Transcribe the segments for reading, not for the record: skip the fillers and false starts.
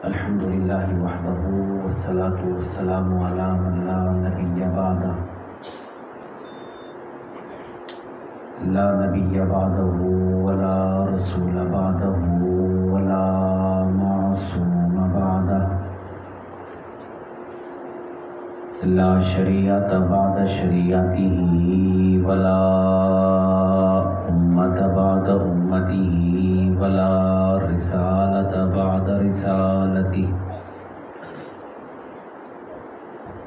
الحمد للہ وحدہ والصلاة والسلام علی من لا نبی بعدہ لا نبی بعدہ ولا رسول بعدہ ولا معصوم بعدہ لا شریعت بعد شریعتہ ولا امت بعد امتہ ولا رسالت بعد رسالتہ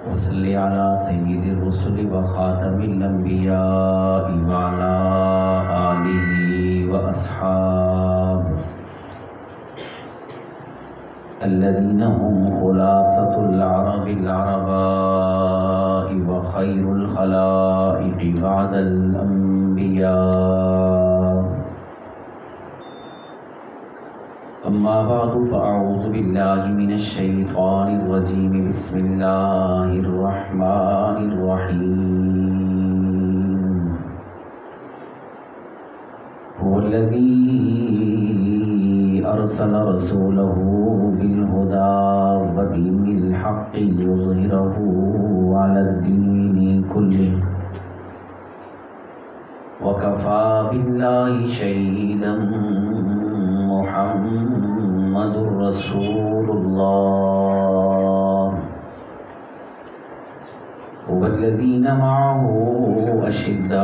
وصلی علی سید الرسل وخاتم الانبیاء وعلی آلہ واصحابہ الذین هم خلاصۃ العرب العرباء وخیر الخلائق بعد الانبیاء اما بعد فاعوذ باللہ من الشیطان الرجیم بسم اللہ الرحمن الرحیم هو الذی ارسل رسولہ بالهدى ودين الحق ليظهره على الدين كله وكفى بالله شهيدا محمد رسول الله والذين معه أشداء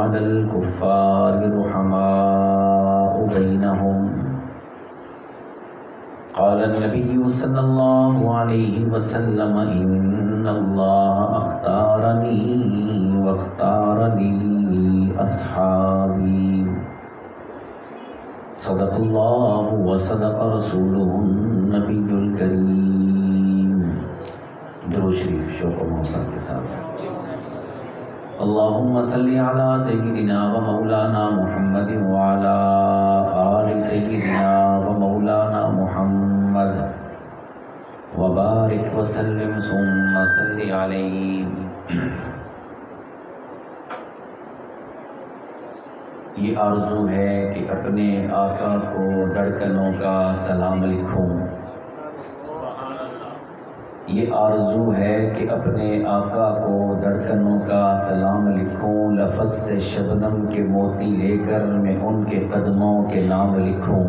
على الكفار رحماء بينهم قال النبي صلى الله عليه وسلم إن الله اختارني واختار لي أصحابي صدق الله وصدق رسوله النبي الكريم درود شریف شوق و محبت کے ساتھ اللهم صل على سيدنا ومولانا محمد وعلى آل سيدنا ومولانا محمد وبارك وسلم ثم صل عليه. یہ آرزو ہے کہ اپنے آقا کو دھڑکنوں کا سلام لکھوں. یہ آرزو ہے کہ اپنے آقا کو دھڑکنوں کا سلام لکھوں. لفظ سے شبنم کے موتی لے کر میں ان کے قدموں کے نام لکھوں.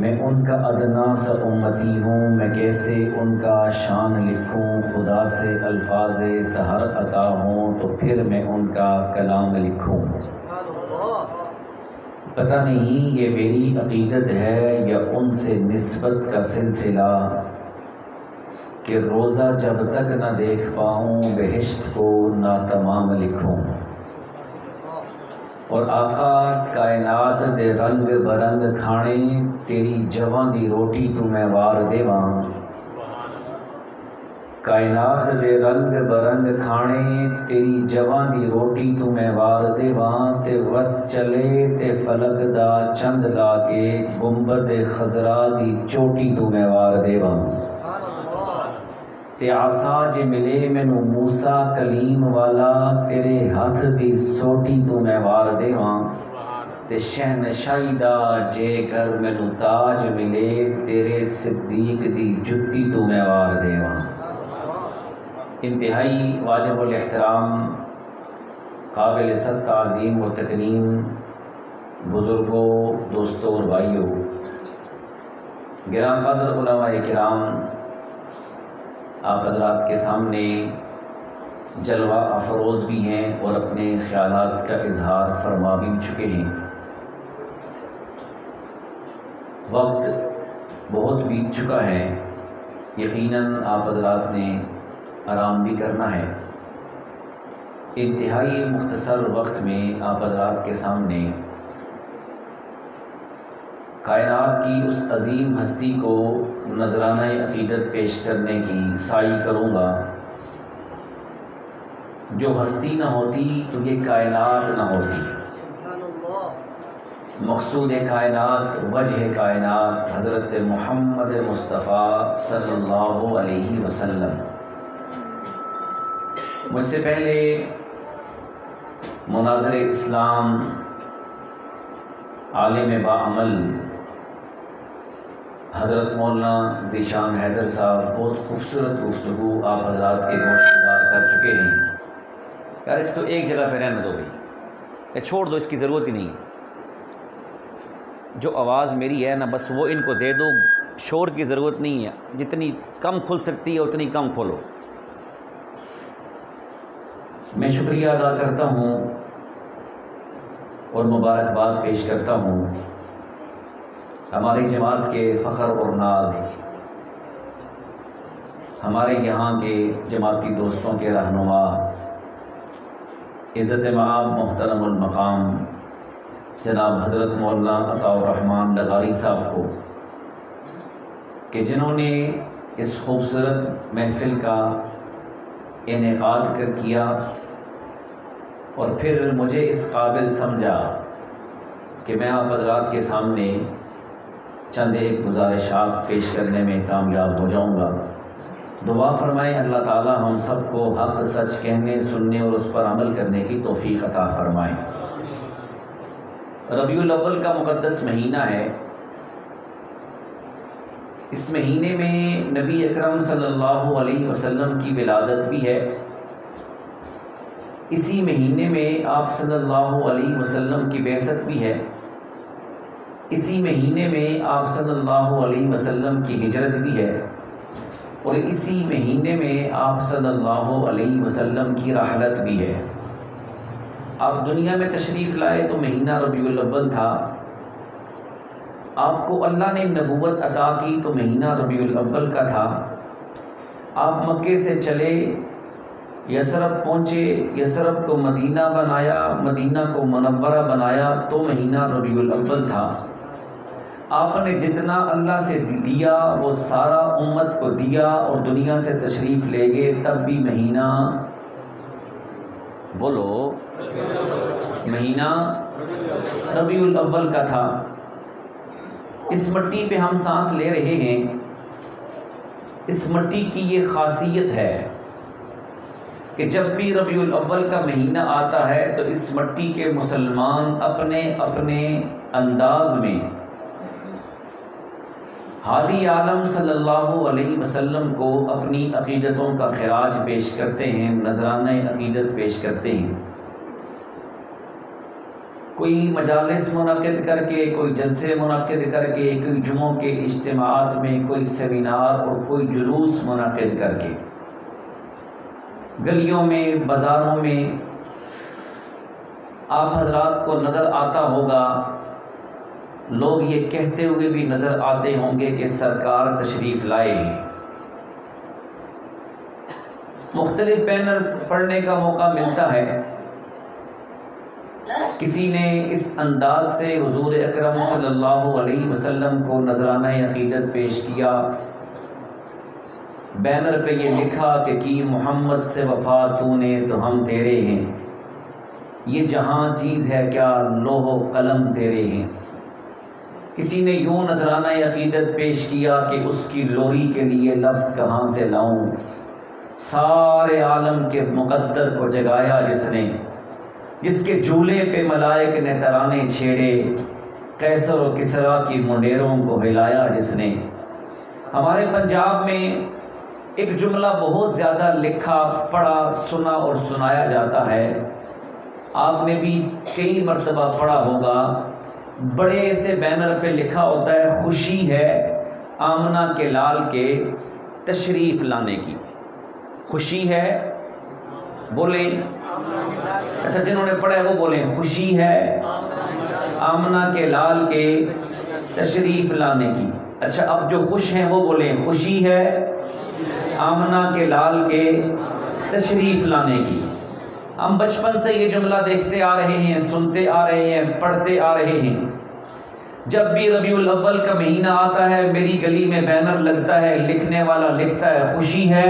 میں ان کا ادنا سا امتی ہوں، میں کیسے ان کا شان لکھوں. خدا سے الفاظ سحر عطا ہوں تو پھر میں ان کا کلام لکھوں. پتہ نہیں یہ میری عقیدت ہے یا ان سے نسبت کا سلسلہ کہ روزہ جب تک نہ دیکھ پاؤں بہشت کو نہ تمام لکھوں. اور آقا کائنات دے رنگ برنگ کھانے تیری جواں دی روٹی تو میں وار دیواں. کائنات دے رنگ برنگ کھانے تیری جواں دی روٹی تو میں وار دیواں. تے وس چلے تے فلک دا چند لا کے گنبد خضرا دی چوٹی تو میں وار دیواں. تے عصا جے ملے مینوں موسیٰ کلیم والا تیرے ہاتھ دی سوٹی تو میں وار دیواں. تے شہنشاہی دا جے کر مینوں تاج ملے تیرے صدیق دی جتی تو میں وار دیواں. انتہائی واجب الاحترام قابل صد تعظیم و تکریم بزرگوں، دوستوں اور بھائیوں، گراں قدر علماء کرام، آپ حضرات کے سامنے جلوہ افروز بھی ہیں اور اپنے خیالات کا اظہار فرما بھی چکے ہیں. وقت بہت بیت چکا ہے، یقیناً آپ حضرات نے آرام بھی کرنا ہے. انتہائی مختصر وقت میں آپ حضرات کے سامنے کائنات کی اس عظیم ہستی کو نذرانہ عقیدت پیش کرنے کی سعی کروں گا. جو ہستی نہ ہوتی تو یہ کائنات نہ ہوتی. مقصود کائنات، وجہ کائنات حضرت محمد مصطفیٰ صلی اللہ علیہ وسلم. مجھ سے پہلے مناظر اسلام، عالم باعمل حضرت مولانا ذیشان حیدر صاحب بہت خوبصورت گفتگو آپ حضرات کے گوشتگار کر چکے ہیں. یار اس کو ایک جگہ پہ رہنے دو بھائی، یہ چھوڑ دو، اس کی ضرورت ہی نہیں ہے. جو آواز میری ہے نا بس وہ ان کو دے دو، شور کی ضرورت نہیں ہے، جتنی کم کھل سکتی ہے اتنی کم کھولو. میں شکریہ ادا کرتا ہوں اور مبارکباد پیش کرتا ہوں ہماری جماعت کے فخر اور ناز، ہمارے یہاں کے جماعتی دوستوں کے رہنما، عزت مآب محترم المقام جناب حضرت مولانا عطاء الرحمن لغاری صاحب کو، کہ جنہوں نے اس خوبصورت محفل کا انعقاد کیا اور پھر مجھے اس قابل سمجھا کہ میں آپ حضرات کے سامنے چند ایک گزارشات پیش کرنے میں کامیاب ہو جاؤں گا. دعا فرمائیں اللہ تعالی ہم سب کو حق سچ کہنے، سننے اور اس پر عمل کرنے کی توفیق عطا فرمائیں. ربیع الاول کا مقدس مہینہ ہے. اس مہینے میں نبی اکرم صلی اللہ علیہ وسلم کی ولادت بھی ہے. اسی مہینے میں آپ صلی اللہ علیہ وسلم کی بعثت بھی ہے. اسی مہینے میں آپ صلی اللہ علیہ وسلم کی ہجرت بھی ہے، اور اسی مہینے میں آپ صلی اللہ علیہ وسلم کی رحلت بھی ہے. آپ دنیا میں تشریف لائے تو مہینہ ربیع الاول تھا. آپ کو اللہ نے نبوت عطا کی تو مہینہ ربیع الاول کا تھا. آپ مکے سے چلے، یثرب پہنچے، یثرب کو مدینہ بنایا، مدینہ کو منورہ بنایا تو مہینہ ربیع الاول تھا. آپ نے جتنا اللہ سے دیا وہ سارا امت کو دیا، اور دنیا سے تشریف لے گئے تب بھی مہینہ، بولو، مہینہ ربیع الاول کا تھا. اس مٹی پہ ہم سانس لے رہے ہیں. اس مٹی کی یہ خاصیت ہے کہ جب بھی ربیع الاول کا مہینہ آتا ہے تو اس مٹی کے مسلمان اپنے اپنے انداز میں ہادی عالم صلی اللہ علیہ وسلم کو اپنی عقیدتوں کا خراج پیش کرتے ہیں، نذرانہ عقیدت پیش کرتے ہیں. کوئی مجالس منعقد کر کے، کوئی جلسے منعقد کر کے، کوئی جمعوں کے اجتماعات میں، کوئی سیمینار اور کوئی جلوس منعقد کر کے، گلیوں میں، بازاروں میں آپ حضرات کو نظر آتا ہوگا. لوگ یہ کہتے ہوئے بھی نظر آتے ہوں گے کہ سرکار تشریف لائے ہیں. مختلف بینرز پڑھنے کا موقع ملتا ہے. کسی نے اس انداز سے حضور اکرم صلی اللہ علیہ وسلم کو نذرانہ عقیدت پیش کیا. بینر پہ یہ لکھا کہ کی محمد سے وفا تو نے تو ہم تیرے ہیں، یہ جہاں چیز ہے کیا لوح و قلم تیرے ہیں. کسی نے یوں نذرانہ عقیدت پیش کیا کہ اس کی لوری کے لیے لفظ کہاں سے لاؤں، سارے عالم کے مقدر کو جگایا جس کے جھولے پہ ملائک نے ترانے چھیڑے، قیصر و کسریٰ کی منڈیروں کو ہلایا جس نے. ہمارے پنجاب میں ایک جملہ بہت زیادہ لکھا، پڑھا، سنا اور سنایا جاتا ہے. آپ نے بھی کئی مرتبہ پڑھا ہوگا. بڑے سے بینر پہ لکھا ہوتا ہے خوشی ہے آمنہ کے لال کے تشریف لانے کی. خوشی ہے، بولیں. اچھا جنہوں نے پڑھا ہے وہ بولیں خوشی ہے آمنہ کے لال کے تشریف لانے کی. اچھا اب جو خوش ہیں وہ بولیں خوشی ہے آمنہ کے لال کے تشریف لانے کی. ہم بچپن سے یہ جملہ دیکھتے آ رہے ہیں، سنتے آ رہے ہیں، پڑھتے آ رہے ہیں. جب بھی ربیع الاول کا مہینہ آتا ہے میری گلی میں بینر لگتا ہے، لکھنے والا لکھتا ہے خوشی ہے.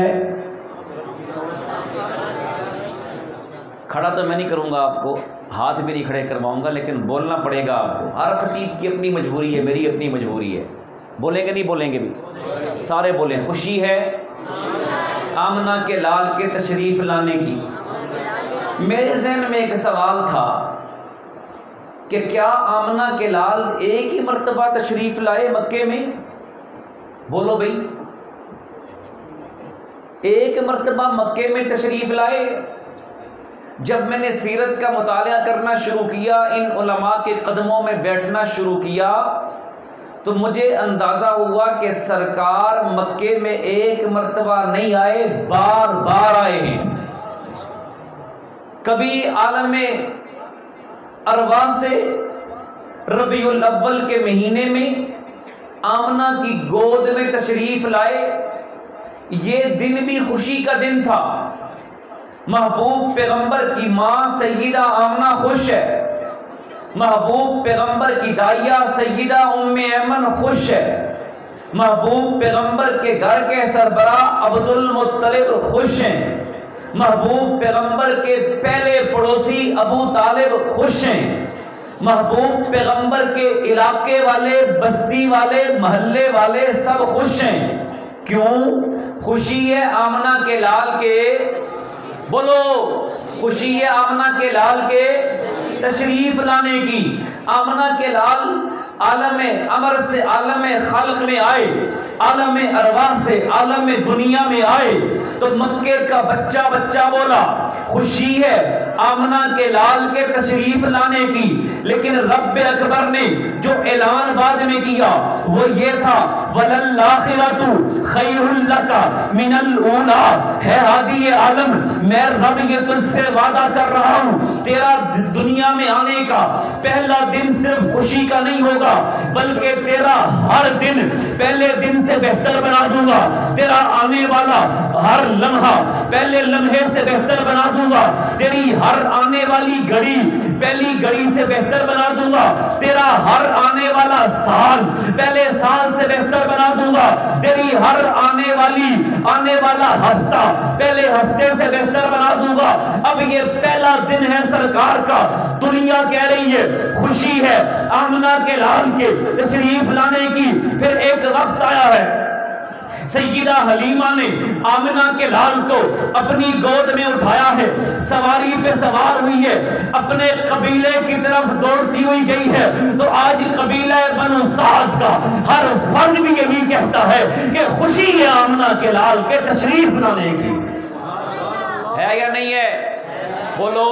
کھڑا تو میں نہیں کروں گا آپ کو، ہاتھ بھی نہیں کھڑے کرواؤں گا، لیکن بولنا پڑے گا آپ کو. ہر خطیب کی اپنی مجبوری ہے، میری اپنی مجبوری ہے. بولیں گے نہیں بولیں گے بھی؟ سارے بولیں خوشی ہے آمنہ کے لال کے تشریف لانے کی. میرے ذہن میں ایک سوال تھا کہ کیا آمنہ کے لال ایک ہی مرتبہ تشریف لائے مکے میں؟ بولو بھئی، ایک مرتبہ مکے میں تشریف لائے. جب میں نے سیرت کا مطالعہ کرنا شروع کیا، ان علماء کے قدموں میں بیٹھنا شروع کیا، تو مجھے اندازہ ہوا کہ سرکار مکے میں ایک مرتبہ نہیں آئے، بار بار آئے ہیں. کبھی عالم ارواح سے ربیع الاول کے مہینے میں آمنہ کی گود میں تشریف لائے. یہ دن بھی خوشی کا دن تھا. محبوب پیغمبر کی ماں سیدہ آمنہ خوش ہے، محبوب پیغمبر کی دائیہ سیدہ ام ایمن خوش ہے، محبوب پیغمبر کے گھر کے سربراہ عبد المطلب خوش ہیں، محبوب پیغمبر کے پہلے پڑوسی ابو طالب خوش ہیں، محبوب پیغمبر کے علاقے والے، بستی والے، محلے والے سب خوش ہیں. کیوں؟ خوشی ہے آمنہ کے لال کے، بولو، خوشی ہے آمنہ کے لال کے تشریف لانے کی. آمنہ کے لال عالم امر سے عالم خلق میں آئے، عالم ارواح سے عالم دنیا میں آئے، تو مکے کا بچہ بچہ بولا خوشی ہے آمنہ کے لال کے تشریف لانے کی. لیکن رب اکبر نے جو اعلان بعد میں کیا وہ یہ تھا، وَلَلْآخِرَةُ خَيْرٌ لَكَ مِنَ الْأُولَىٰ. ہے ہادی عالم، میں رب یہ تجھ سے وعدہ کر رہا ہوں، تیرا دنیا میں آنے کا پہلا دن صرف خوشی کا نہیں ہوگا، بلکہ تیرا ہر دن پہلے دن سے بہتر بنا دوں گا. تیرا آنے والا ہر لمحہ پہلے لمحے سے بہتر بنا دوں گا. تیری ہر آنے والی گھڑی پہلی گھڑی سے بہتر بنا دوں گا. تیرا ہر آنے والا سال پہلے سال سے بہتر بنا دوں گا. تیری ہر آنے والا ہفتہ پہلے ہفتے سے بہتر بنا دوں گا. اب یہ پہلا دن ہے سرکار کا، دنیا کہہ رہی ہے خوشی ہے آمنہ کے لال کے تشریف لانے کی. پھر ایک وقت آیا ہے، سیدہ حلیمہ نے آمنہ کے لال کو اپنی گود میں اٹھایا ہے، سواری پہ سوار ہوئی ہے، اپنے قبیلے کی طرف دوڑتی ہوئی گئی ہے. تو آج قبیلہ بنو سعد کا ہر فرد بھی یہی کہتا ہے کہ خوشی ہے آمنہ کے لال کے تشریف لانے کی. ہے یا نہیں ہے؟ بولو.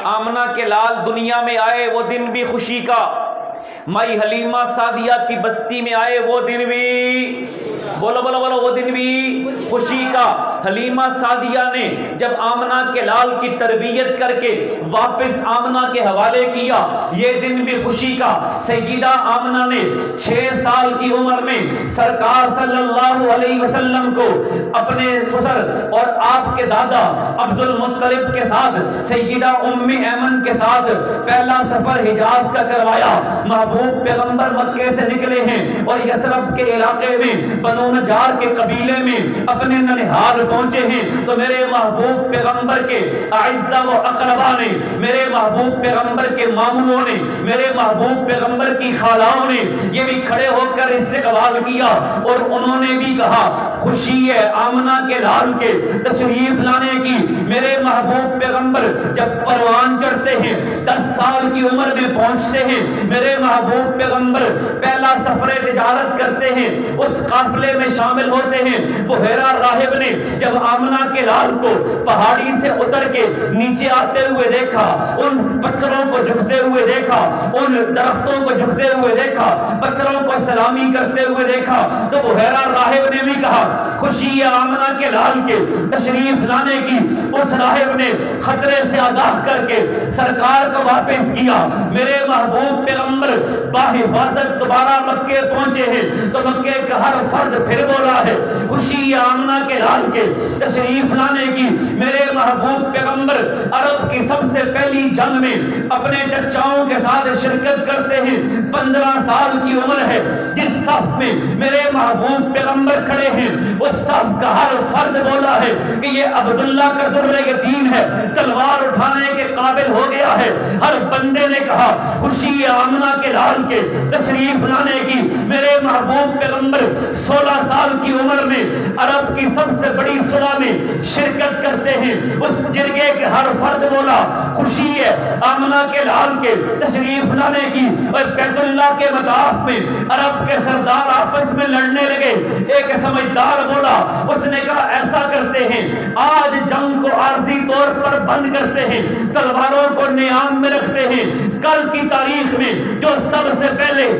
آمنہ کے لال دنیا میں آئے وہ دن بھی خوشی کا، مائی حلیمہ سعدیہ کی بستی میں آئے وہ دن بھی، بولو بولو بولو، وہ دن بھی خوشی کا. حلیمہ سعدیہ نے جب آمنہ کے لال کی تربیت کر کے واپس آمنہ کے حوالے کیا، یہ دن بھی خوشی کا. سیدہ آمنہ نے 6 سال کی عمر میں سرکار صلی اللہ علیہ وسلم کو اپنے سسر اور آپ کے دادا عبد المطلب کے ساتھ سیدہ ام ایمن کے ساتھ پہلا سفر حجاز کا کروایا. محبوب پیغمبر مکے سے نکلے ہیں اور یثرب کے علاقے میں بنو نجار کے قبیلے میں اپنے ننہال پہنچے ہیں. تو میرے محبوب پیغمبر کے اعزاء و اقربا نے، میرے محبوب پیغمبر کے ماموں نے، میرے محبوب پیغمبر کی خالاؤں نے یہ بھی کھڑے ہو کر استقبال کیا اور انہوں نے بھی کہا خوشی ہے آمنہ کے لال کے تشریف لانے کی. میرے محبوب پیغمبر جب پروان چڑھتے ہیں 10 سال کی عمر میں پہنچتے ہیں، میرے محبوب پیغمبر پہلا سفر تجارت کرتے ہیں، اس قافلے میں شامل ہوتے ہیں. بحیرہ راہب نے جب آمنہ کے لال کو پہاڑی سے اتر کے نیچے آتے ہوئے دیکھا، ان پتھروں کو جھکتے ہوئے دیکھا، ان درختوں کو جھکتے ہوئے دیکھا، پتھروں کو سلامی کرتے ہوئے دیکھا، تو بحیرہ راہب نے بھی کہا خوشی ہے آمنہ کے لال کے تشریف لانے کی. اس راہب نے خطرے سے آگاہ کر کے سرکار کو واپس کیا. میرے محبوب پیغمبر باحفاظت دوبارہ مکے پہنچے ہیں تو مکے کا ہر فرد پھر بولا ہے خوشی آمنہ کے لال کے تشریف لانے کی. میرے محبوب پیغمبر عرب کی سب سے پہلی جنگ میں اپنے چچاؤں کے ساتھ شرکت کرتے ہیں. 15 سال کی عمر ہے. جس صف میں میرے محبوب پیغمبر کھڑے ہیں اس صف کا ہر فرد بولا ہے کہ یہ عبداللہ کا در یتیم ہے، تلوار اٹھانے کے قابل ہو گیا ہے. ہر بندے نے کہا خوشی آمنہ کے لال کے تشریف لانے کی. میرے محبوب پیغمبر 16 سال کی عمر میں عرب کی سب سے بڑی صلح میں شرکت کرتے ہیں. اس جرگے کے ہر فرد بولا خوشی ہے آمنہ کے لال کے تشریف لانے کی. اور بیت اللہ کے مطاف میں عرب کے سردار آپس میں لڑنے لگے. ایک سمجھدار بولا, اس نے کہا ایسا کرتے ہیں, آج جنگ کو عارضی طور پر بند کرتے ہیں, تلواروں کو نیام میں رکھتے ہیں, کل کی تاریخ میں جو سب سے پہلے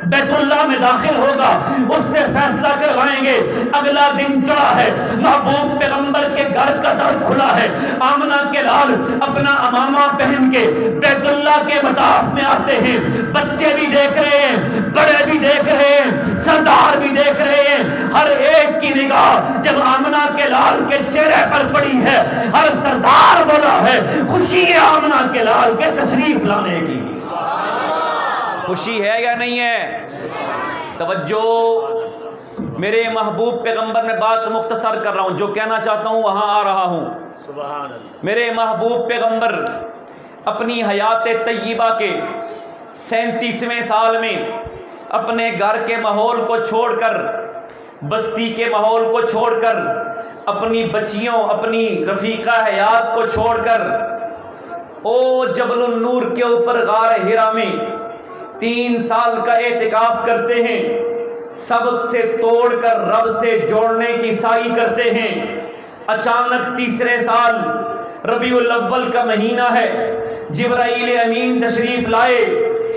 بیت اللہ میں داخل ہوگا اس سے فیصلہ کروائیں گے. اگلا دن چڑھا ہے, محبوب پیغمبر کے گھر کا در کھلا ہے. آمنہ کے لال اپنا امامہ پہن کے بیت اللہ کے مطاف میں آتے ہیں. بچے بھی دیکھ رہے ہیں, بڑے بھی دیکھ رہے ہیں, سردار بھی دیکھ رہے ہیں. ہر ایک کی نگاہ جب آمنہ کے لال کے چہرے پر پڑی ہے, ہر سردار بولا ہے خوشی ہے آمنہ کے لال کے تشریف لانے کی. خوشی ہے یا نہیں ہے؟ توجہ, میرے محبوب پیغمبر میں بات مختصر کر رہا ہوں, جو کہنا چاہتا ہوں وہاں آ رہا ہوں. میرے محبوب پیغمبر اپنی حیات طیبہ کے 37ویں سال میں اپنے گھر کے ماحول کو چھوڑ کر, بستی کے ماحول کو چھوڑ کر, اپنی بچیوں, اپنی رفیقہ حیات کو چھوڑ کر او جبل النور کے اوپر غار حرا میں 3 سال کا اعتکاف کرتے ہیں. سبق سے توڑ کر رب سے جوڑنے کی سعی کرتے ہیں. اچانک تیسرے سال ربیع الاول کا مہینہ ہے, جبرائیل امین تشریف لائے,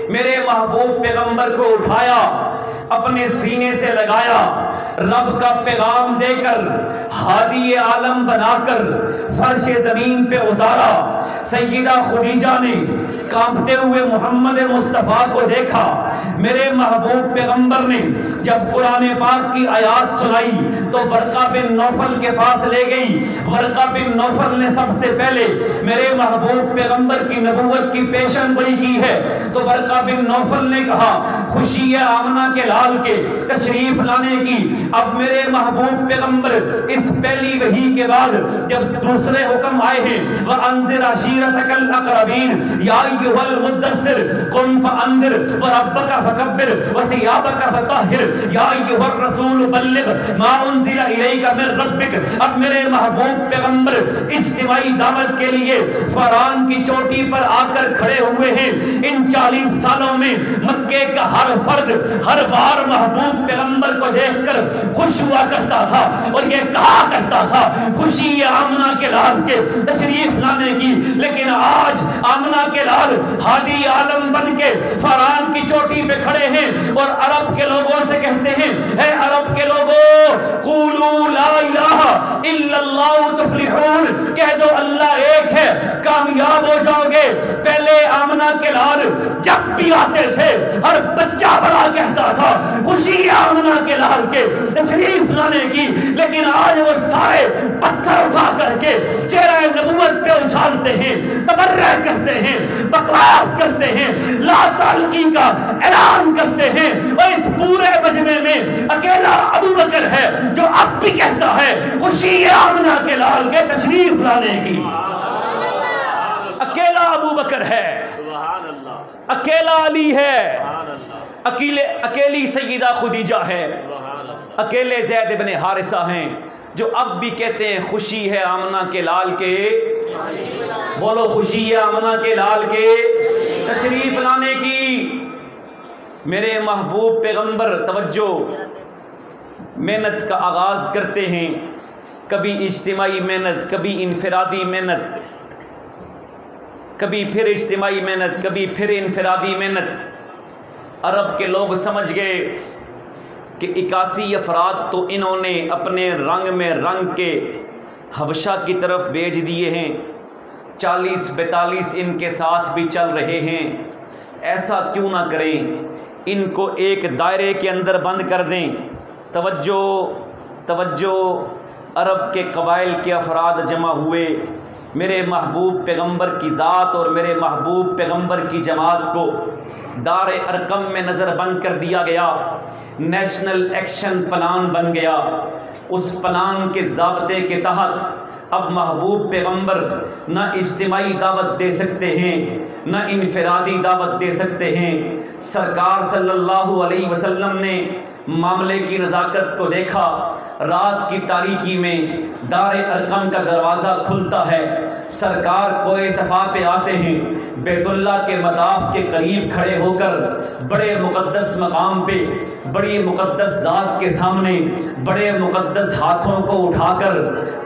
میرے محبوب پیغمبر کو اٹھایا, اپنے سینے سے لگایا, رب کا پیغام دے کر ہادی عالم بنا کر فرش زمین پہ اتارا. سیدہ خدیجہ نے کانپتے ہوئے محمد مصطفیٰ کو دیکھا. میرے محبوب پیغمبر نے جب قرآن پاک کی آیات سنائی تو ورقہ بن نوفل کے پاس لے گئی. ورقہ بن نوفل نے سب سے پہلے میرے محبوب پیغمبر کی نبوت کی پیشن گوئی کی ہے. تو ورقہ بن نوفل نے کہا خوشی ہے آمنہ کے لال کے تشریف لانے کی. اب میرے محبوب پیغمبر اس پہلی وحی کے بعد جب دوسرے حکم آئے ہیں وَأَنذِرْ عَشِيرَتَكَ الْأَقْرَبِينَ يَا أَيُّهَا الْمُدَّثِّرْ قُمْ فَأَنذِرْ وَرَبَّكَ فَكَبِّرْ وَثِيَابَكَ فَطَهِّرْ يَا أَيُّهَا الرَّسُولُ بَلِّغْ مَا أُنزِلَ إِلَيْكَ مِن رَّبِّكَ. اب میرے محبوب پیغمبر اجتماعی دعوت کے لیے فران کی چوٹی پر آ کر کھڑے ہوئے ہیں. ان 40 سالوں میں مکے کا ہر فرد ہر بار محبوب پیغمبر کو دیکھ کر خوش ہوا کرتا تھا اور یہ کہا کرتا تھا خوشی ہے آمنہ کے لال کے تشریف لانے کی. لیکن آج آمنہ کے لال ہادی عالم بن کے فران کی چوٹی پہ کھڑے ہیں اور عرب کے لوگوں سے کہتے ہیں اے عرب کے لوگوں قولوا لا الہ الا اللہ تفلحون, کہہ دو اللہ ایک ہے کامیاب ہو جاؤ گے. پہلے آمنہ کے لال جب بھی آتے تھے ہر بچہ بڑا کہتا تھا خوشی ہے آمنہ کے لال کے تشریف لانے کی. لیکن آج وہ سارے پتھر اٹھا کر کے چہرہ نبوت پہ اچھالتے ہیں, تبرہ کرتے ہیں, بکواس کرتے ہیں, لا تعلقی کا اعلان کرتے ہیں. اور اس پورے مجمع میں اکیلا ابو بکر ہے جو اب بھی کہتا ہے خوشی ہے آمنہ کے لال کے تشریف لانے کی. اکیلا ابو بکر ہے, اکیلا علی ہے, اکیلی سیدہ خدیجہ ہے, اکیلے زید بن حارثہ ہیں جو اب بھی کہتے ہیں خوشی ہے آمنہ کے لال کے, بولو خوشی ہے آمنہ کے لال کے تشریف لانے کی. میرے محبوب پیغمبر توجہ, محنت کا آغاز کرتے ہیں, کبھی اجتماعی محنت, کبھی انفرادی محنت, کبھی پھر اجتماعی محنت, کبھی پھر انفرادی محنت. عرب کے لوگ سمجھ گئے کہ 81 افراد تو انہوں نے اپنے رنگ میں رنگ کے حبشہ کی طرف بھیج دیے ہیں, 40-42 ان کے ساتھ بھی چل رہے ہیں. ایسا کیوں نہ کریں, ان کو ایک دائرے کے اندر بند کر دیں. توجہ توجہ, عرب کے قبائل کے افراد جمع ہوئے, میرے محبوب پیغمبر کی ذات اور میرے محبوب پیغمبر کی جماعت کو دار ارقم میں نظر بند کر دیا گیا. نیشنل ایکشن پلان بن گیا. اس پلان کے ضابطے کے تحت اب محبوب پیغمبر نہ اجتماعی دعوت دے سکتے ہیں نہ انفرادی دعوت دے سکتے ہیں. سرکار صلی اللہ علیہ وسلم نے معاملے کی نزاکت کو دیکھا. رات کی تاریکی میں دار ارقم کا دروازہ کھلتا ہے, سرکار کوئے صفا پہ آتے ہیں، بیت اللہ کے مطاف کے قریب کھڑے ہو کر بڑے مقدس مقام پہ بڑی مقدس ذات کے سامنے بڑے مقدس ہاتھوں کو اٹھا کر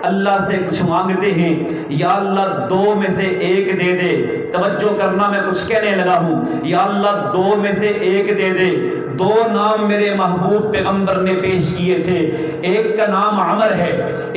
اللہ سے کچھ مانگتے ہیں، یا اللہ دو میں سے ایک دے دے۔ توجہ کرنا، میں کچھ کہنے لگا ہوں، یا اللہ دو میں سے ایک دے دے۔ دو نام میرے محبوب پیغمبر نے پیش کیے تھے، ایک کا نام عمر ہے،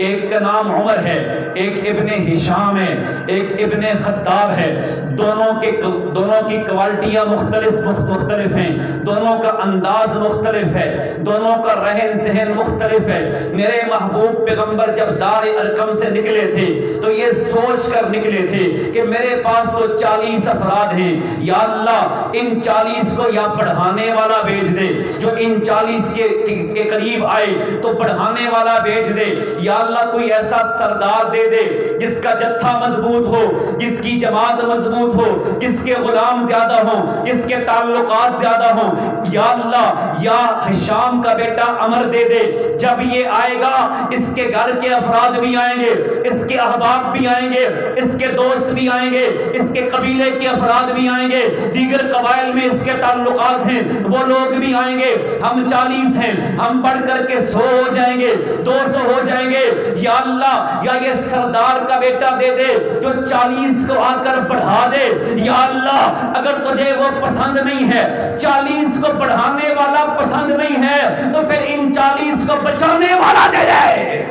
ایک کا نام عمر ہے، ایک ابن ہشام ہے، ایک ابن خطاب ہے۔ دونوں کی کوالٹیاں مختلف ہیں، دونوں کا انداز مختلف ہے، دونوں کا رہن سہن مختلف ہے۔ میرے محبوب پیغمبر جب دار ارقم سے نکلے تھے تو یہ سوچ کر نکلے تھے کہ میرے پاس تو 40 افراد ہیں، یا اللہ ان 40 کو یا بڑھانے والا بھیج دے، جو ان 40 کے قریب آئے تو بڑھانے والا بھیج دے، یا اللہ کوئی ایسا سردار دے دے جس کا جتھا مضبوط ہو، جس کی جماعت مضبوط ہو، جس کے غلام زیادہ ہوں، جس کے تعلقات زیادہ ہوں، یا اللہ یا ہشام کا بیٹا عمر دے دے۔ جب یہ آئے گا اس کے گھر کے افراد بھی آئیں گے، اس کے احباب بھی آئیں گے، اس کے دوست بھی آئیں گے، اس کے قبیلے کے افراد بھی آئیں گے، دیگر قبائل میں اس کے تعلقات ہیں وہ لوگ بھی آئیں گے۔ ہم 40 ہیں، ہم بڑھ کر کے 100 ہو جائیں گے، 200 ہو جائیں گے، یا اللہ یا یہ سردار کا بیٹا دے دے جو 40 کو آ کر بڑھا دے۔ یا اللہ اگر تجھے وہ پسند نہیں ہے، 40 کو بڑھانے والا پسند نہیں ہے، تو پھر ان 40 کو بچانے والا دے دے۔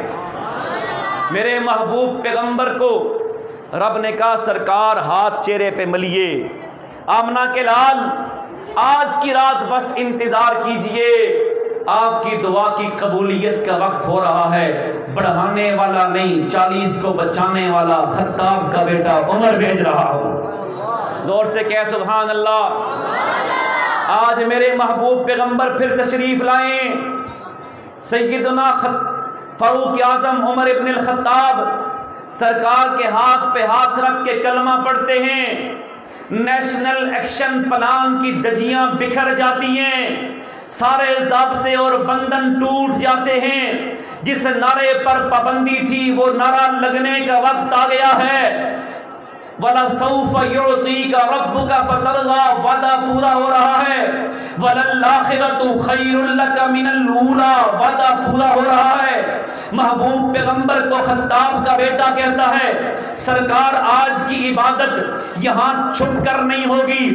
میرے محبوب پیغمبر کو رب نے کہا سرکار ہاتھ چہرے پہ ملیے، آمنہ کے لال آج کی رات بس انتظار کیجئے، آپ کی دعا کی قبولیت کا وقت ہو رہا ہے۔ بڑھانے والا نہیں، 40 کو بچانے والا خطاب کا بیٹا عمر بھیج رہا ہو۔ زور سے کہہ سبحان اللہ۔ آج میرے محبوب پیغمبر پھر تشریف لائیں، سیدنا فاروق اعظم عمر ابن الخطاب سرکار کے ہاتھ پہ ہاتھ رکھ کے کلمہ پڑھتے ہیں، نیشنل ایکشن پلان کی دجیاں بکھر جاتی ہیں، سارے ضابطے اور بندھن ٹوٹ جاتے ہیں۔ جس نعرے پر پابندی تھی وہ نعرہ لگنے کا وقت آ گیا ہے۔ وَلَسَوْفَ يُعْطِيكَ رَبُّكَ فَتَرْضَىٰ، وعدہ پورا ہو رہا ہے۔ وَلَلْآخِرَةُ خَيْرٌ لَكَ مِنَ الْأُولَىٰ، وعدہ پورا ہو رہا ہے۔ محبوب پیغمبر کو خطاب کا بیٹا کہتا ہے سرکار آج کی عبادت یہاں چھپ کر نہیں ہوگی،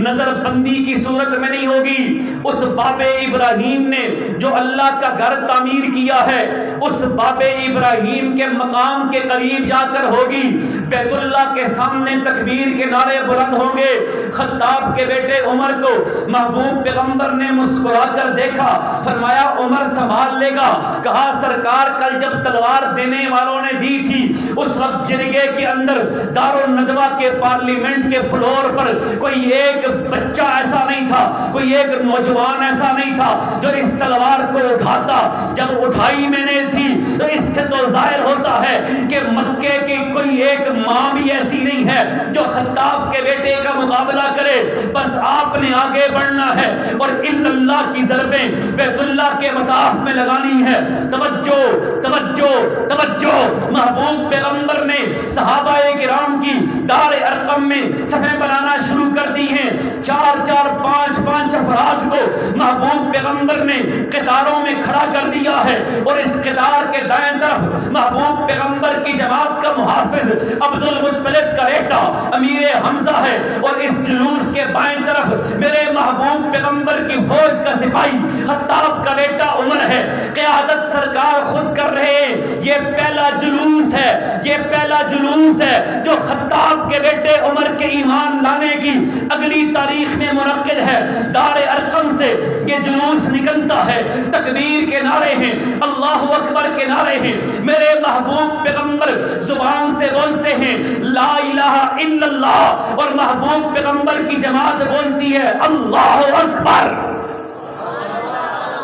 نظر بندی کی صورت میں نہیں ہوگی، اس باب ابراہیم نے جو اللہ کا گھر تعمیر کیا ہے اس باب ابراہیم کے مقام کے قریب جا کر ہوگی۔ بیت اللہ کے سامنے تکبیر کے نعرے بلند ہوں گے۔ خطاب کے بیٹے عمر کو محبوب پیغمبر نے مسکرا کر دیکھا، فرمایا عمر سنبھال لے گا۔ کہا سرکار کل جب تلوار دینے والوں نے دی تھی اس وقت جرگے کے اندر دارالندوہ کے پارلیمنٹ کے فلور پر کوئی ایک بچہ ایسا نہیں تھا، کوئی ایک نوجوان ایسا نہیں تھا جو اس تلوار کو اٹھاتا۔ جب اٹھائی میں نے تھی تو اس سے تو ظاہر ہوتا ہے کہ مکے کی کوئی ایک ماں بھی ایسی نہیں ہے جو خطاب کے بیٹے کا مقابلہ کرے۔ بس آپ نے آگے بڑھنا ہے اور ان اللہ کی ضربیں بیت اللہ کے مطاف میں لگانی ہے۔ توجہ توجہ توجہ، محبوب پیغمبر نے صحابہ کرام کی دار ارقم میں صفیں بنانا شروع کر دی ہیں۔ 4 5 افراد کو محبوب پیغمبر نے قطاروں میں کھڑا کر دیا ہے اور اس قطار کے دائیں طرف محبوب پیغمبر کی جماعت کا محافظ عبد المطلب کا بیٹا امیر حمزہ ہے اور اس جلوس کے بائیں طرف میرے محبوب پیغمبر کی فوج کا سپاہی خطاب کا بیٹا عمر ہے۔ قیادت سرکار خود کر رہے ہیں۔ یہ پہلا جلوس ہے، یہ پہلا جلوس ہے جو خطاب کے بیٹے عمر کے ایمان لانے کی اگلی تاریخ میں منعقد ہے۔ دار ارقم سے یہ جلوس نکلتا ہے، تکبیر کے نعرے ہیں، اللہ اکبر کے نعرے ہیں، میرے محبوب پیغمبر زبان سے بولتے ہیں لا الہ الا اللہ اور محبوب پیغمبر کی جماعت بولتی ہے اللہ اکبر۔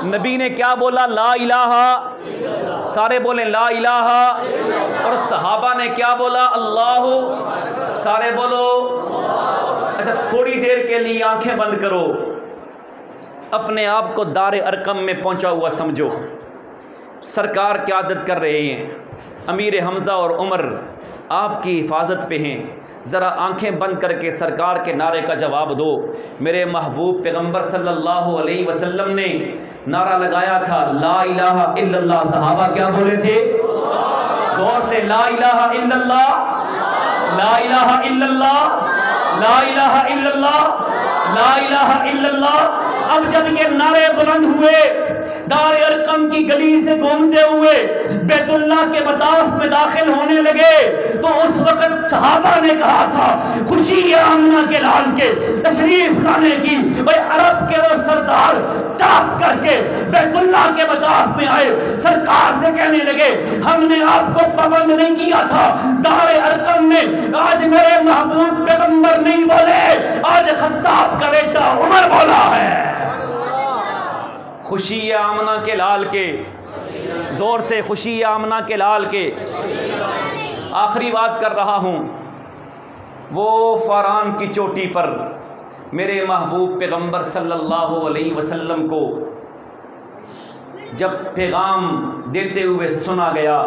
نبی نے کیا بولا؟ لا الہ، سارے بولیں لا الہ، اور صحابہ نے کیا بولا؟ اللہ، سارے بولو۔ اچھا تھوڑی دیر کے لیے آنکھیں بند کرو، اپنے آپ کو دار ارقم میں پہنچا ہوا سمجھو۔ سرکار قیادت کر رہے ہیں، امیر حمزہ اور عمر آپ کی حفاظت پہ ہیں، ذرا آنکھیں بند کر کے سرکار کے نعرے کا جواب دو۔ میرے محبوب پیغمبر صلی اللہ علیہ وسلم نے نعرہ لگایا تھا لا الہ الا اللہ، صحابہ کیا بولے تھے؟ زور سے لا الہ الا اللہ، لا الہ الا اللہ، لا الہ الا اللہ، لا الہ الا اللہ۔ اب جب یہ نعرے بلند ہوئے، دار ارقم کی گلی سے گھومتے ہوئے بیت اللہ کے مطاف میں داخل ہونے لگے تو اس وقت صحابہ نے کہا تھا خوشی ہے آمنہ کے لال کے تشریف لانے کی۔ بھائی عرب کے وہ سردار ٹاپ کر کے بیت اللہ کے مطاف میں آئے، سرکار سے کہنے لگے ہم نے آپ کو پابند نہیں کیا تھا دار ارقم میں، آج میرے محبوب پیغمبر نہیں بولے، آج خطاب کا بیٹا عمر بولا ہے۔ خوشی آمنہ کے لال کے، زور سے خوشی آمنہ کے لال کے۔ آخری بات کر رہا ہوں، وہ فاران کی چوٹی پر میرے محبوب پیغمبر صلی اللہ علیہ وسلم کو جب پیغام دیتے ہوئے سنا گیا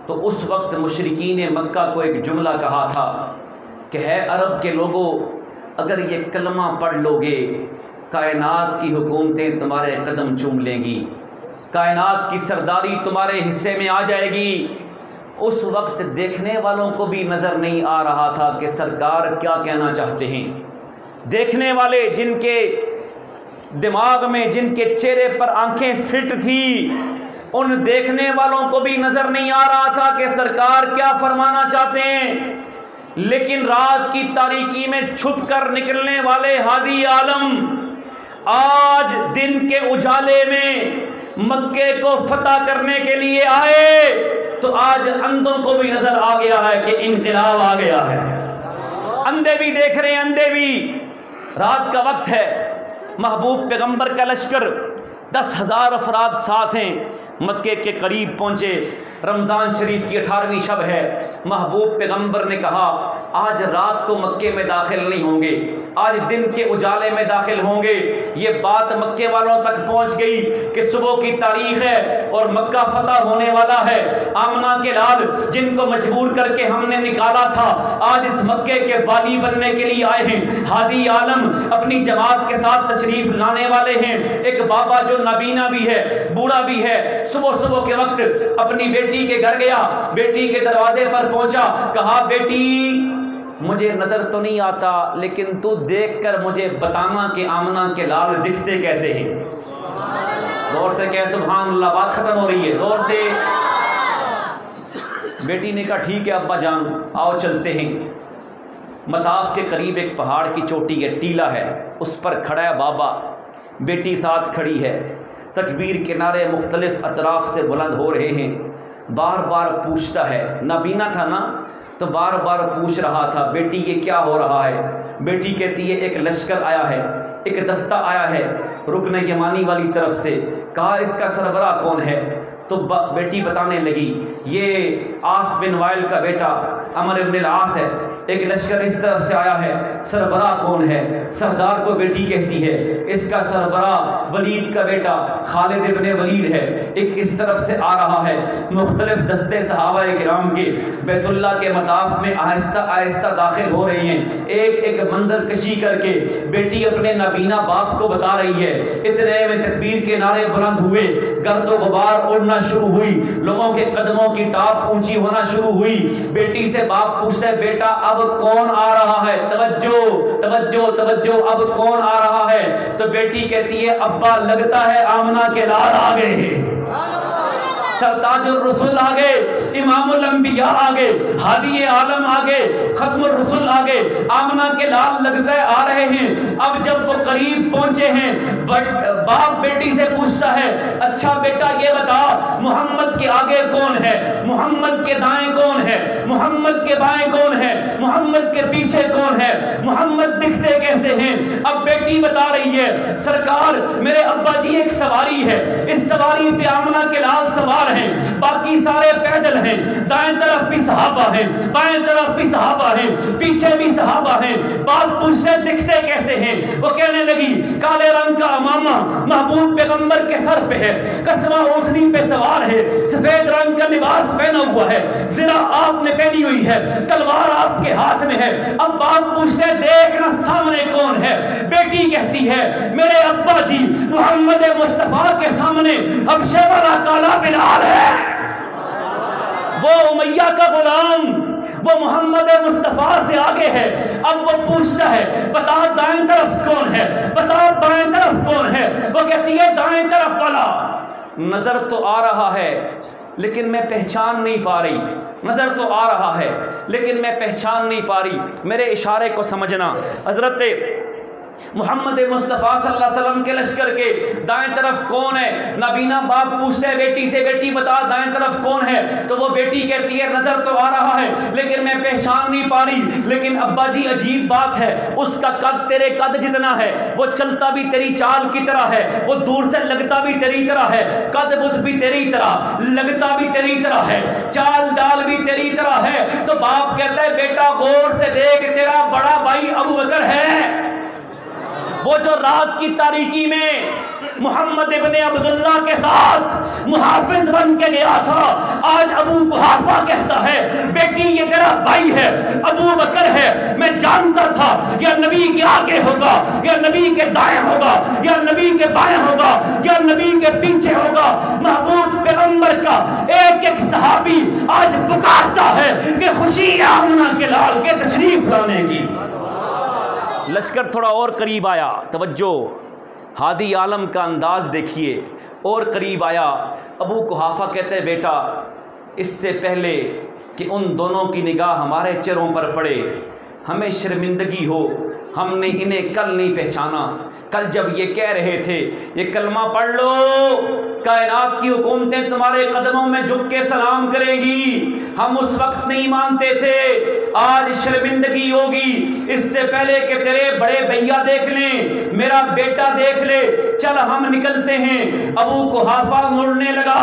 تو اس وقت مشرکین مکہ کو ایک جملہ کہا تھا کہ ہے عرب کے لوگوں، اگر یہ کلمہ پڑھ لو گے کائنات کی حکومتیں تمہارے قدم چوم لیں گی، کائنات کی سرداری تمہارے حصے میں آ جائے گی۔ اس وقت دیکھنے والوں کو بھی نظر نہیں آ رہا تھا کہ سرکار کیا کہنا چاہتے ہیں۔ دیکھنے والے جن کے دماغ میں، جن کے چہرے پر آنکھیں فٹ تھی، ان دیکھنے والوں کو بھی نظر نہیں آ رہا تھا کہ سرکار کیا فرمانا چاہتے ہیں۔ لیکن رات کی تاریکی میں چھپ کر نکلنے والے ہادی عالم آج دن کے اجالے میں مکے کو فتح کرنے کے لیے آئے تو آج اندھوں کو بھی نظر آ گیا ہے کہ انقلاب آ گیا ہے۔ اندھے بھی دیکھ رہے ہیں، اندھے بھی۔ رات کا وقت ہے، محبوب پیغمبر کا لشکر 10,000 افراد ساتھ ہیں، مکے کے قریب پہنچے۔ رمضان شریف کی 18ویں شب ہے۔ محبوب پیغمبر نے کہا آج رات کو مکے میں داخل نہیں ہوں گے، آج دن کے اجالے میں داخل ہوں گے۔ یہ بات مکے والوں تک پہنچ گئی کہ صبح کی تاریخ ہے اور مکہ فتح ہونے والا ہے۔ آمنہ کے لال جن کو مجبور کر کے ہم نے نکالا تھا آج اس مکے کے والی بننے کے لیے آئے ہیں۔ ہادی عالم اپنی جماعت کے ساتھ تشریف لانے والے ہیں۔ ایک بابا جو نابینا بھی ہے، بوڑھا بھی ہے، صبح کے وقت اپنی بیٹی کے گھر گیا، بیٹی کے دروازے پر پہنچا، کہا بیٹی مجھے نظر تو نہیں آتا لیکن تو دیکھ کر مجھے بتانا کہ آمنہ کے لال دکھتے کیسے ہیں۔ زور سے کہہ سبحان اللہ، بات ختم ہو رہی ہے، زور سے۔ بیٹی نے کہا ٹھیک ہے ابا جان، آؤ چلتے ہیں۔ مطاف کے قریب ایک پہاڑ کی چوٹی ہے، ٹیلا ہے، اس پر کھڑا ہے بابا، بیٹی ساتھ کھڑی ہے۔ تکبیر کے نعرے مختلف اطراف سے بلند ہو رہے ہیں۔ بار بار پوچھتا ہے، نابینا تھا نا تو بار بار پوچھ رہا تھا بیٹی یہ کیا ہو رہا ہے۔ بیٹی کہتی ہے ایک لشکر آیا ہے، ایک دستہ آیا ہے رکن یمانی والی طرف سے۔ کہا اس کا سربراہ کون ہے؟ تو بیٹی بتانے لگی یہ عاص بن وائل کا بیٹا عمر بن العاص ہے، ایک لشکر اس طرف سے آیا ہے، سربراہ کون ہے؟ سردار کو بیٹی کہتی ہے اس کا سربراہ ولید کا بیٹا خالد ابن ولید ہے، ایک اس طرف سے آ رہا ہے۔ مختلف دستے صحابہ کرام کے بیت اللہ کے مطاف میں آہستہ آہستہ داخل ہو رہے ہیں۔ ایک ایک منظر کشی کر کے بیٹی اپنے نابینا باپ کو بتا رہی ہے۔ اتنے میں تکبیر کے نعرے بلند ہوئے، گرد و غبار اڑنا شروع ہوئی، لوگوں کے قدموں کی ٹاپ اونچی ہونا شروع ہوئی۔ بیٹی سے باپ پوچھتا ہے بیٹا اب کون آ رہا ہے؟ توجہ توجہ توجہ، اب کون آ رہا ہے؟ تو بیٹی کہتی ہے ابا لگتا ہے آمنہ کے لال آ گئے ہیں، سرتاج الرسول آگے، امام الانبیاء آگے، ہادی عالم آگے، ختم الرسول آگے، آمنہ کے لال لگتا ہے آ رہے ہیں۔ اب جب وہ قریب پہنچے ہیں باپ بیٹی سے پوچھتا ہے اچھا بیٹا یہ بتا محمد کے آگے کون ہے، محمد کے دائیں کون ہے، محمد کے بائیں کون ہے، محمد کے پیچھے کون ہے، محمد دکھتے کیسے ہیں؟ اب بیٹی بتا رہی ہے سرکار میرے ابا جی بڑی ایک سواری ہے، اس سواری پہ آمنہ کے لال سوار ہیں، باقی سارے پیدل ہیں، دائیں طرف بھی صحابہ ہیں، بائیں طرف بھی صحابہ ہیں، پیچھے بھی صحابہ ہیں۔ بات پوچھتے دکھتے کیسے ہیں؟ وہ کہنے لگی کالے رنگ کا امامہ محبوب پیغمبر کے سر پہ ہے، قصبہ اونٹنی پہ سوار ہے، سفید رنگ کا لباس پہنا ہوا ہے، زرہ آپ نے پہنی ہوئی ہے، تلوار آپ کے ہاتھ میں ہے۔ اب بات پوچھتے دیکھنا سامنے کون ہے؟ بیٹی کہتی ہے میرے ابا جی محمد مصطفیٰ کے سامنے حبشے والا کالا بلال ہے، وہ امیہ کا غلام، وہ محمد مصطفیٰ سے آگے ہے۔ اب وہ پوچھتا ہے بتا دائیں طرف کون ہے، بتا بائیں طرف کون ہے؟ وہ کہتی ہے دائیں طرف والا۔ نظر تو آ رہا ہے لیکن میں پہچان نہیں پا رہی، نظر تو آ رہا ہے لیکن میں پہچان نہیں پا رہی، میرے اشارے کو سمجھنا۔ حضرت محمد مصطفیٰ صلی اللہ علیہ وسلم کے لشکر کے دائیں طرف کون ہے؟ نابینا باپ پوچھتے ہے بیٹی سے بیٹی بتا دائیں طرف کون ہے؟ تو وہ بیٹی کہتی ہے نظر تو آ رہا ہے لیکن میں پہچان نہیں پا رہی، لیکن ابا جی عجیب بات ہے، اس کا قد تیرے قد جتنا ہے، وہ چلتا بھی تیری چال کی طرح ہے، وہ دور سے لگتا بھی تیری طرح ہے، قد بدھ بھی تیری طرح، لگتا بھی تیری طرح ہے، چال ڈال بھی تیری طرح ہے۔ تو باپ کہتا ہے بیٹا غور سے دیکھ، تیرا بڑا بھائی ابو بکر ہے، وہ جو رات کی تاریکی میں محمد ابن عبداللہ کے ساتھ محافظ بن کے گیا تھا۔ آج ابو قحافہ کہتا ہے بیٹی یہ تیرا بھائی ہے، ابو بکر ہے، میں جانتا تھا یا نبی کے آگے ہوگا یا نبی کے دائیں ہوگا یا نبی کے بائیں ہوگا یا نبی کے پیچھے ہوگا۔ محبوب پیغمبر کا ایک ایک صحابی آج پکارتا ہے کہ خوشی ہے آمنہ کے لال کے تشریف لانے کی۔ لشکر تھوڑا اور قریب آیا، توجہ، ہادی عالم کا انداز دیکھیے، اور قریب آیا۔ ابو قحافہ کہتے ہیں بیٹا اس سے پہلے کہ ان دونوں کی نگاہ ہمارے چہروں پر پڑے ہمیں شرمندگی ہو، ہم نے انہیں کل نہیں پہچانا، کل جب یہ کہہ رہے تھے یہ کلمہ پڑھ لو کائنات کی حکومتیں تمہارے قدموں میں جھک کے سلام کریں گی، ہم اس وقت نہیں مانتے تھے، آج شرمندگی ہوگی۔ اس سے پہلے کہ تیرے بڑے بھیا دیکھ لیں، میرا بیٹا دیکھ لے، چل ہم نکلتے ہیں۔ ابو قحافہ مڑنے لگا،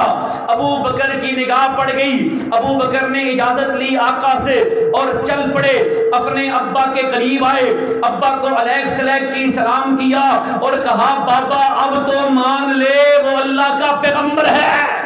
ابو بکر کی نگاہ پڑ گئی، ابو بکر نے اجازت لی آقا سے اور چل پڑے، اپنے ابا کے قریب آئے، ابا کو علیک سلیک کی سلام کیا اور کہا بابا اب تو مان لے وہ اللہ کا پیغمبر ہے،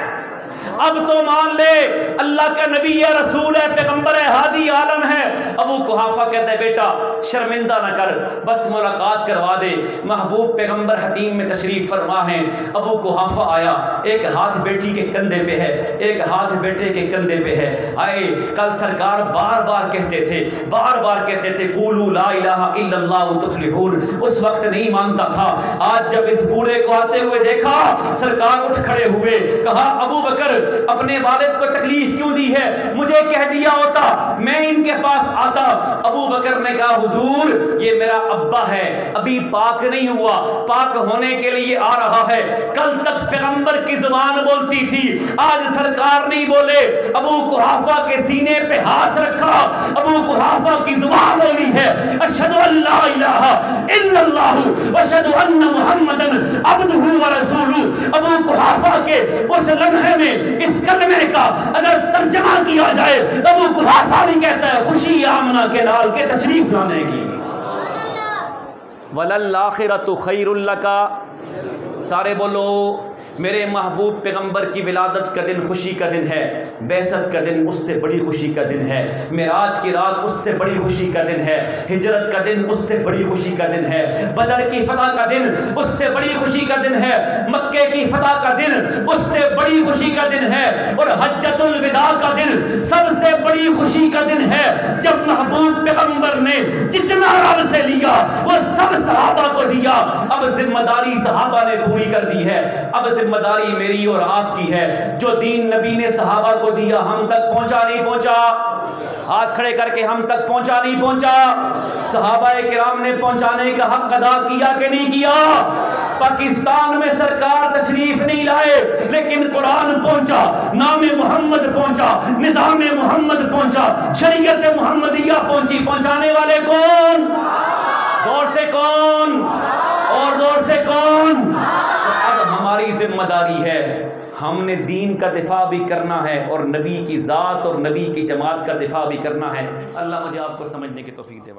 اب تو مان لے اللہ کا نبی ہے، رسول ہے، پیغمبر ہے، ہادی عالم ہے۔ ابو قحافہ کہتا ہے بیٹا شرمندہ نہ کر، بس ملاقات کروا دے، محبوب پیغمبر حتیم میں تشریف فرما ہے۔ ابو قحافہ آیا، ایک ہاتھ بیٹی کے کندھے پہ ہے، ایک ہاتھ بیٹے کے کندھے پہ ہے۔ آئے کل سرکار بار بار کہتے تھے، بار بار کہتے تھے قولوا لا الہ الا اللہ تفلحون، اس وقت نہیں مانتا تھا، آج جب اس بوڑھے کو آتے ہوئے دیکھا سرکار اٹھ کھڑے ہوئے، کہا ابو بکر اپنے والد کو تکلیف کیوں دی ہے، مجھے کہہ دیا ہوتا میں ان کے پاس آتا۔ ابو بکر نے کہا حضور یہ میرا ابا ہے، ابھی پاک نہیں ہوا، پاک ہونے کے لیے آ رہا ہے، کل تک پیغمبر کی زبان بولتی تھی، آج سرکار نہیں بولے۔ ابو قحافہ کے سینے پہ ہاتھ رکھا، ابو قحافہ کی زبان بولی ہے اشہد ان لا الہ الا اللہ واشہد ان محمدا عبدہ ورسولہ۔ ابو قحافہ کے اس لمحے میں اس کلمے کا اگر ترجمہ کیا جائے، ابو قحافہ بھی کہتا ہے خوشی آمنہ کے لال کے تشریف لانے کی۔ وَلَلْآخِرَةُ خَيْرٌ لَكَ، سارے بولو میرے محبوب پیغمبر کی ولادت کا دن خوشی کا دن ہے، بعثت کا دن اس سے بڑی خوشی کا دن ہے، معراج کی رات اس سے بڑی خوشی کا دن ہے، ہجرت کا دن اس سے بڑی خوشی کا دن ہے، بدر کی فتح کا دن اس سے بڑی خوشی کا دن ہے، مکے کی فتح کا دن اس سے بڑی خوشی کا دن ہے، اور حجۃ الوداع کا دن سب سے بڑی خوشی کا دن ہے، جب محبوب پیغمبر نے جتنا رب سے لیا وہ سب صحابہ کو دیا۔ اب ذمہ داری صحابہ نے پوری کر دی ہے، اب ذمہ داری میری اور آپ کی ہے، جو دین نبی نے صحابہ کو دیا ہم تک پہنچا نہیں پہنچا؟ ہاتھ کھڑے کر کے ہم تک پہنچا نہیں پہنچا؟ صحابہ کرام نے پہنچانے کا حق ادا کیا کہ نہیں کیا؟ پاکستان میں سرکار تشریف نہیں لائے لیکن قرآن پہنچا، نام محمد پہنچا، نظام محمد پہنچا، شریعت محمدیہ پہنچی۔ پہنچانے والے کون؟ زور سے کون؟ اور زور سے کون؟ اب ہم داری ہے، ہم نے دین کا دفاع بھی کرنا ہے اور نبی کی ذات اور نبی کی جماعت کا دفاع بھی کرنا ہے۔ اللہ مجھے آپ کو سمجھنے کی توفیق دے۔